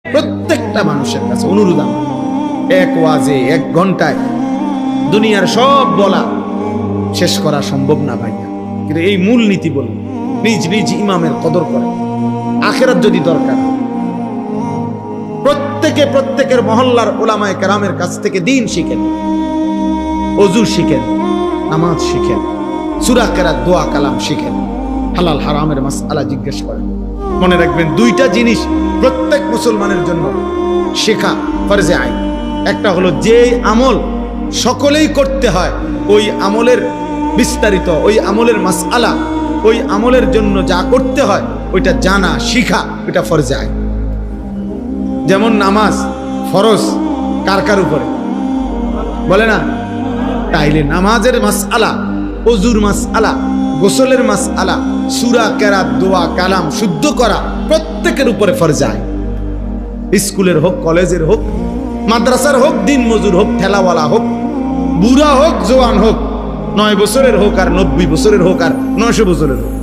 প্রত্যেকটা মানুষের কাছে অনুরোধ আমার, এক ওয়াজে 1 ঘন্টায় দুনিয়ার সব বলা শেষ করা সম্ভব না ভাইয়া, কিন্তু এই মূল নীতি বলুন, নিজ নিজ ইমামের কদর করে, আখিরাত যদি দরকার প্রত্যেকের মহল্লার ওলামায়ে কেরামের কাছ থেকে দিন শিখেন, ওযু শিখেন, নামাজ শিখেন, সূরা কেরাত, দোয়া কালাম শিখেন, হালাল হারামের মাসআলা জিজ্ঞেস করেন। মনে রাখবেন 2টা জিনিস প্রত্যেক মুসলমানের জন্য শেখা ফরজে আইন। একটা হলো যে আমল সকলেই করতে হয়, ওই আমলের বিস্তারিত, ওই আমলের মাসআলা, ওই আমলের জন্য যা করতে হয় ওইটা জানা শিখা, ওইটা ফরজে আইন। যেমন নামাজ ফরজ কার কার উপরে বলে না, তাইলে নামাজের মাসআলা, ওযুর মাসআলা, গোসলের মাসআলা, সূরা কেরাত, দোয়া কালাম শুদ্ধ করা প্রত্যেকের উপরে ফরজ আইন। স্কুলের হোক, কলেজের হোক, মাদ্রাসার হোক, দিন মজুর হোক, ঠেলাওয়ালা হোক, বুড়া হোক, জওয়ান হোক, 9 বছরের হোক আর 90 বছরের হোক আর 900 বছরের হোক,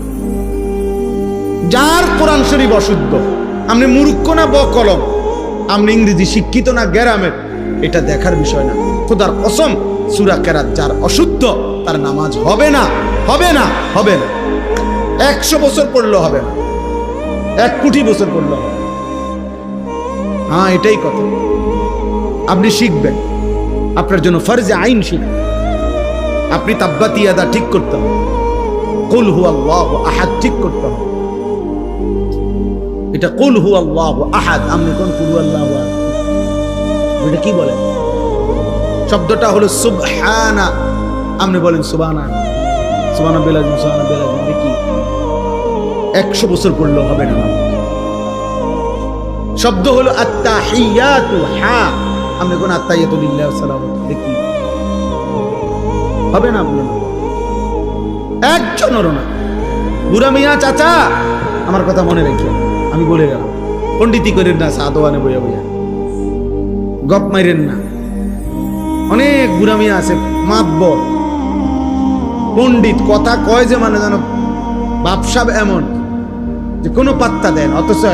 যার কোরআন শরীফ অশুদ্ধ, আপনি মূর্খ না বকলম, আপনি ইংরেজি শিক্ষিত না গ্রামের, এটা দেখার বিষয় না। খোদার কসম, সূরা কেরাত যার অশুদ্ধ তার নামাজ হবে না, হবে না, হবে না। 100 বছর পড়লেও হবে না, 1 কোটি বছর পড়লেও হবে। হ্যাঁ, এটাই কথা। আপনি শিখবেন, আপনার জন্য ফরজে আইন শিখবেন। আপনি তাব্বাতি ইয়াদা ঠিক করতে হবে, কুল হুয়াল্লাহু আহাদ ঠিক করতে হবে। এটা কুল হুয়াল্লাহু আহাদ, আপনি কোন কুল হুয়াল্লাহু আহাদ, এটা কি বলেন? শব্দটা হলো সুবহানা, আপনি বলেন সুবহানা, সুবহানা বেলাজিম, সুবহানা বেলাজিম, কি 100 বছর পড়লেও হবে না। শব্দ হলো আত্তাহিয়াতু, হা, আপনি কোন আত্তাহিয়াতু লিল্লাহি ওয়া সালামু দেখি হবে না। আপনি একজনেরও না। বুড়া মিয়া চাচা, আমার কথা মনে রেখে আমি বলে গেলাম, পণ্ডিতি করেন না, সাদওয়ানে বইয়া বইয়া গপ মাইরেন না। অনেক বুড়া মিয়া আছে মাতবর পণ্ডিত, কথা কয় যে মানে যেন বাপসাব, এমন যে কোনো পাত্তা দেন, অথচ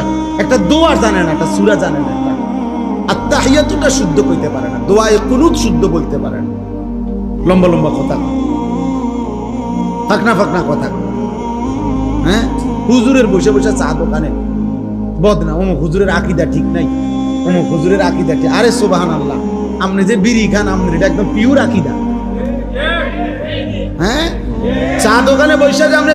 একটা দোয়া জানে না, একটা সূরা জানে না, আত্তাহিয়াতুটা শুদ্ধ কইতে পারে না, দোয়ায়ে কুনুত শুদ্ধ বলতে পারে না। লম্বা লম্বা কথা, ফাকনা ফাকনা কথা। হ্যাঁ, হুজুরের বসে বসে চা দোকানে বদনা, অমুক হুজুরের আকীদা ঠিক নাই, অমুক হুজুরের আকীদা ঠিক। আরে সুবহানাল্লাহ, আপনি যে বিড়ি খান, আপনার এটা একদম পিওর আকীদা। হ্যাঁ, চা দোকানে বসে যে আপনি